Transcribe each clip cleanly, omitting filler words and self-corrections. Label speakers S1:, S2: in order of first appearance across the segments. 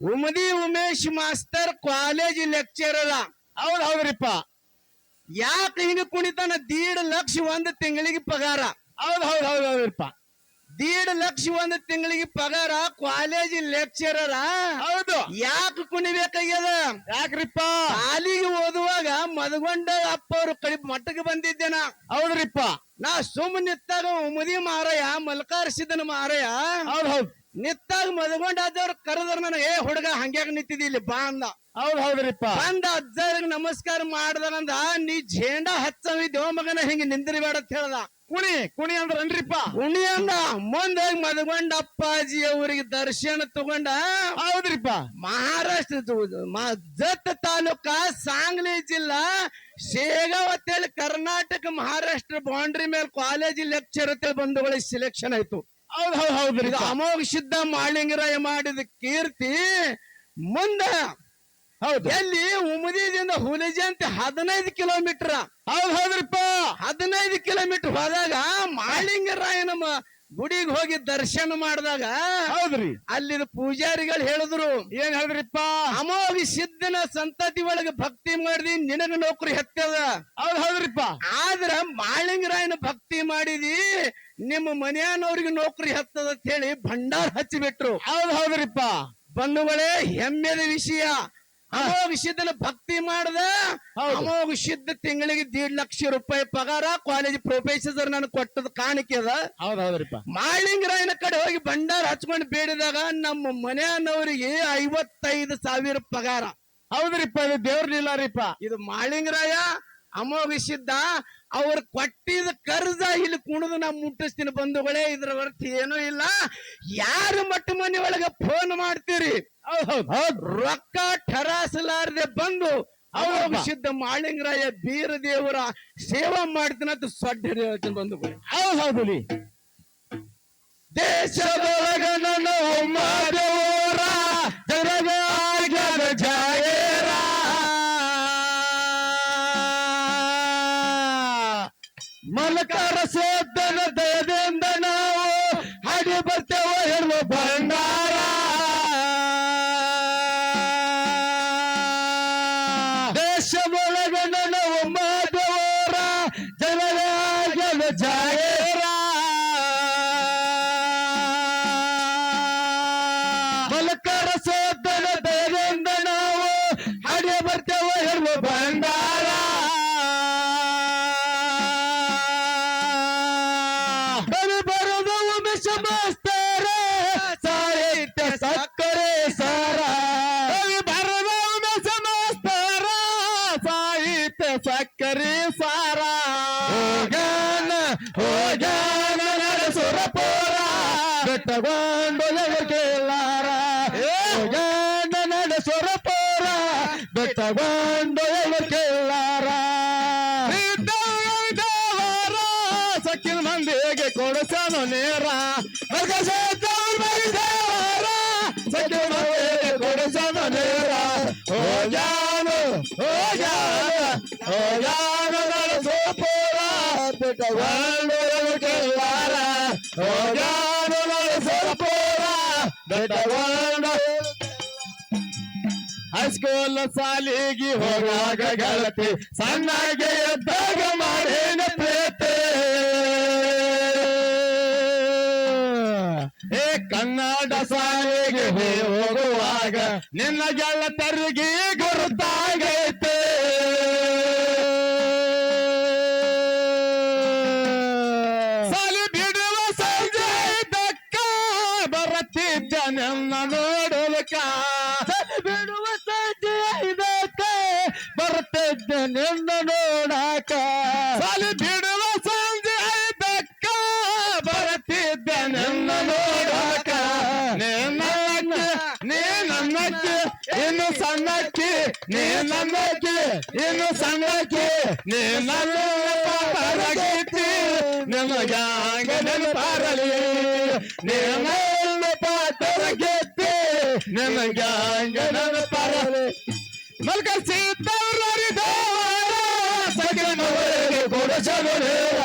S1: ಉಮದಿ Umesh master college ಲೆಕ್ಚರರ.
S2: ಹೌದ್ರಿಪ್ಪ.
S1: ಯಾಕೆ ಹಿಂಗ ಕುಣಿತಾನ? 1.5 ಲಕ್ಷ ಒಂದು ತಿಂಗಳಿಗೆ ಪಗಾರ.
S2: ಹೌದ್ರಿಪ್ಪ.
S1: 1.5 ಲಕ್ಷ ಒಂದು ತಿಂಗಳಿಗೆ ಪಗಾರ, ಕಾಲೇಜ್ ಲೆಕ್ಚರರ.
S2: ಹೌದು.
S1: ಯಾಕೆ ಕುಣಿಬೇಕಾಗ್ಯದ?
S2: ಯಾಕ್ರಿಪ್ಪ?
S1: ಶಾಲಿಗೆ ಓದುವಾಗ ಮದಗೊಂಡ ಅಪ್ಪ ಅವ್ರು ಮಟ್ಟಕ್ಕೆ ಬಂದಿದ್ದೇನ.
S2: ಹೌದ್ರಿಪ್ಪ.
S1: ನಾ ಸುಮ್ಮನೆ ನಿತ್ತಾಗ ಉಮದಿ ಮಾರಯ್ಯ ಮಲ್ಕಾರ್ಸಿದನ ಮಾರಯ್ಯ.
S2: ಹೌದು.
S1: ನಿತ್ತಾಗ ಮದಗೊಂಡಾದವ್ರು ಕರೆದ್ರ ನನಗೆ, ಏ ಹುಡುಗ ಹಂಗ್ಯಾಗ ನಿಂತಿದಿ ಇಲ್ಲಿ ಬಾ ಅಂದ.
S2: ಹೌದ್ರಿಪ್ಪ.
S1: ಬಂದ ಅಜ್ಜರ್ಗ ನಮಸ್ಕಾರ ಮಾಡ್ದಂದ, ನೀ ಝೇಂಡಾ ಹಚ್ಚವಿದ್ಯೋ ಮಗನ ಹಿಂಗ ನಿಂದ್ರಿಬೇಡ ಅಂತ ಹೇಳ್ದ.
S2: ಕುಣಿ ಅಂದ್ರನ್ರಿಪ್ಪ.
S1: ಕುಣಿ ಅಂದ. ಮುಂದಾಗ ಮದಗೊಂಡ ಅಪ್ಪಾಜಿ ಅವರಿಗೆ ದರ್ಶನ ತಗೊಂಡ.
S2: ಹೌದ್ರಿಪ್ಪ.
S1: ಮಹಾರಾಷ್ಟ್ರ ಜತ್ ತಾಲೂಕ, ಸಾಂಗ್ಲಿ ಜಿಲ್ಲಾ, ಶೇಗಾವ್ ಅಂತೇಳಿ ಕರ್ನಾಟಕ ಮಹಾರಾಷ್ಟ್ರ ಬೌಂಡ್ರಿ ಮೇಲೆ ಕಾಲೇಜ್ ಲೆಕ್ಚರ್ ಅಂತ ಬಂಧುಗಳಿಗೆ ಸೆಲೆಕ್ಷನ್ ಆಯ್ತು.
S2: ಹೌದ್ರಿ.
S1: ಅಮೋಘ ಸಿದ್ಧ ಮಾಳಿಂಗರಾಯ ಮಾಡಿದ ಕೀರ್ತಿ ಮುಂದ.
S2: ಹೌದು.
S1: ಎಲ್ಲಿ ಉಮದಿದಿಂದ ಹುಲಿಜಂತಿ 15 ಕಿಲೋಮೀಟರ್.
S2: ಹೌದ್ರಿಪ್ಪ.
S1: 15 ಕಿಲೋಮೀಟರ್ ಹೋದಾಗ ಮಾಳಿಂಗರಾಯನ ಗುಡಿಗೆ ಹೋಗಿ ದರ್ಶನ ಮಾಡಿದಾಗ,
S2: ಹೌದ್ರಿ,
S1: ಅಲ್ಲಿನ ಪೂಜಾರಿಗಳು ಹೇಳಿದ್ರು,
S2: ಏನ್ ಹೇಳಿದ್ರಿಪ್ಪ?
S1: ಅಮೋಘ ಸಿದ್ಧನ ಸಂತತಿ ಒಳಗೆ ಭಕ್ತಿ ಮಾಡಿದಿ, ನಿನಗ ನೌಕರಿ ಹತ್ತದ.
S2: ಹೌದ್ರಿಪ್ಪ.
S1: ಆದ್ರ ಮಾಳಿಂಗರಾಯನ ಭಕ್ತಿ ಮಾಡಿದಿ, ನಿಮ್ಮ ಮನೆಯವ್ರಿಗೆ ನೌಕರಿ ಹತ್ತದ ಅಂತ ಹೇಳಿ ಭಂಡಾರ ಹಚ್ಚಿಬಿಟ್ರು.
S2: ಹೌದ್ರಿಪ್ಪ.
S1: ಬಂಧುಗಳೇ, ಹೆಮ್ಮೆದ ವಿಷಯ. ಅಮೋಘ ಸಿದ್ಧನ ಭಕ್ತಿ ಮಾಡದ, ಅಮೋಘ ಸಿದ್ಧ ತಿಂಗಳಿಗೆ 1.5 ಲಕ್ಷ ರೂಪಾಯಿ ಪಗಾರ, ಕಾಲೇಜ್ ಪ್ರೊಫೆಸರ್ ನನಗೆ ಕೊಟ್ಟದ ಕಾಣಿಕೆ ಅದ.
S2: ಹೌದ್ರಿಪ್ಪ.
S1: ಮಾಳಿಂಗರಾಯನ ಕಡೆ ಹೋಗಿ ಭಂಡಾರ ಹಚ್ಕೊಂಡು ಬೇಡಿದಾಗ ನಮ್ಮ ಮನೆಯವ್ರಿಗೆ 55,000 ಪಗಾರ.
S2: ಹೌದ್ರಿಪ್ಪ. ಇದು ದೇವ್ರಲಿಲ್ಲ ರೀಪ.
S1: ಇದು ಮಾಳಿಂಗರಾಯ ಅಮೋಘ ಸಿದ್ಧ ಅವ್ರು ಕೊಟ್ಟಿದ ಕರ್ಜ ಇಲ್ಲಿ ಕುಣಿದು ನಾ ಮುಟ್ಟಿಸ್ತೀನಿ. ಬಂಧುಗಳೇ, ಇದ್ರ ಅರ್ಥ ಏನೂ ಇಲ್ಲ. ಯಾರು ಮಟ್ಟ ಮನೆ ಒಳಗೆ ಫೋನ್ ಮಾಡ್ತೀರಿ, ರೊಕ್ಕ ಠರಾಸಲಾರದೆ ಬಂದು ಅಮೋಘ ಸಿದ್ಧ ಮಾಳಿಂಗರಾಯ ಬೀರ ದೇವರ ಸೇವಾ ಮಾಡ್ತೀನಿ ಅಂತ ಸೊಡ್ಡ ಹೇಳ್ತೀನಿ. ಬಂಧುಗಳೇ,
S2: ಹೌದು.
S1: ದೇಶದೊಳಗ ನನ್ನ ದೇವರ ಜಗದ ಜಾಯರ, ಮಲಕರ ಸೋದನ ದಯದಿಂದ ನಾವು ಹಾಡಿ ಬರ್ತೇವೆ ಹೇಳುವ ಭಂಡಾರ. ದೇಶದೊಳಗ ನನ್ನ ದೇವರ ಜಗದ ಜಾಯರ, ಮಲಕರ ಸೋದನ ದಯದಿಂದ ನಾವು ಹಾಡಿ ಬರ್ತೇವೆ ಹೇಳುವ ಭಂಡಾರ. ಸಾಹಿತ್ಯ ಸಕ್ಕರೆ ಸಾರ, ಸಾಹಿತ್ಯ ಸಕ್ಕರೆ ಸಾರ. ಹೋಗ್ಯಾನ ನಡೆಸುರಪೋರ, ಬೆಟ್ಟಗೊಂಡು ಕೇಳಾರ. ಹೋಗ್ಯಾನ ನಡೆಸುರಪೋರ, ಬೆಟ್ಟಗೊಂಡು ಕೇಳಾರ. ಸಕ್ಕಿನ ಮಂದಿಗೆ ಕೊಡಸನು ನೇರ, ಕೊಡಸನು ನೇರ. ಹೋಗ್ಯಾನು ನಡೆಸೋಪೋರ, ಬೆಟ್ಟಗೊಂಡು ಕೇಳಾರ. ಹೋಗ್ಯಾನು ನಡೆಸೋಪೋರ, ಬೆಟ್ಟಗೊಂಡು. ಹೈಸ್ಕೂಲ್ ಸಾಲಿಗೆ ಹೋಗಾಗ ಗೆಳತಿ, ಸಣ್ಣಗೆ ಎದ್ದಾಗ ಮಾಡೇನ ಪ್ರೀತಿ. ಕನ್ನಡ ಶಾಲೆಗೆ ಹೋಗುವಾಗ ನಿನ್ನ ಗೆಳತರಿಗೆ ಗುರುತಾಗೈತೆ. ಸಾಲಿ ಬಿಡುವ ಸಂಜೆ ಇದಕ್ಕ ಬರುತ್ತಿದ್ದ ನನ್ನ ನೋಡೋದಕ್ಕ. ಬಿಡುವ ಸಂಜೆ ಇದಕ್ಕ ಬರುತ್ತಿದ್ದ ನಿನ್ನ ನೋಡಕ. ಸಾಲಿ ಬಿಡುವ ಸಂಜೆ ಇದಕ್ಕ ಬರುತ್ತಿದ್ದ ನಿನ್ನ ನೋಡಕ. ಇನ್ನು ಸಣ್ಣಕ್ಕೆ ನೀ ನನ್ನಕ್ಕೆ, ಇನ್ನು ಸಣ್ಣಕ್ಕೆ ನೀ ನನ್ನ ಪಾರಗೈತಿ. ನಿನಗ್ಯಾಂಗ ನೆನಪಾರಲಿ, ನೀನ ಪಾತ್ರಗೈತಿ. ನಿನಗ್ಯಾಂಗ ನೆನಪಾರಲಿ. ಮಲ್ಕ ಸಿದ್ದವರಿಗೆ ಸಗನವರಿಗೆ ಕೊಡಸನು ನೇರ.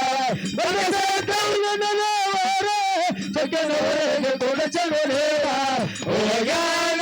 S1: ಸಗನವರಿಗೆ ಕೊಡಸನು ನೇರ. ಹೋಗ್ಯಾನ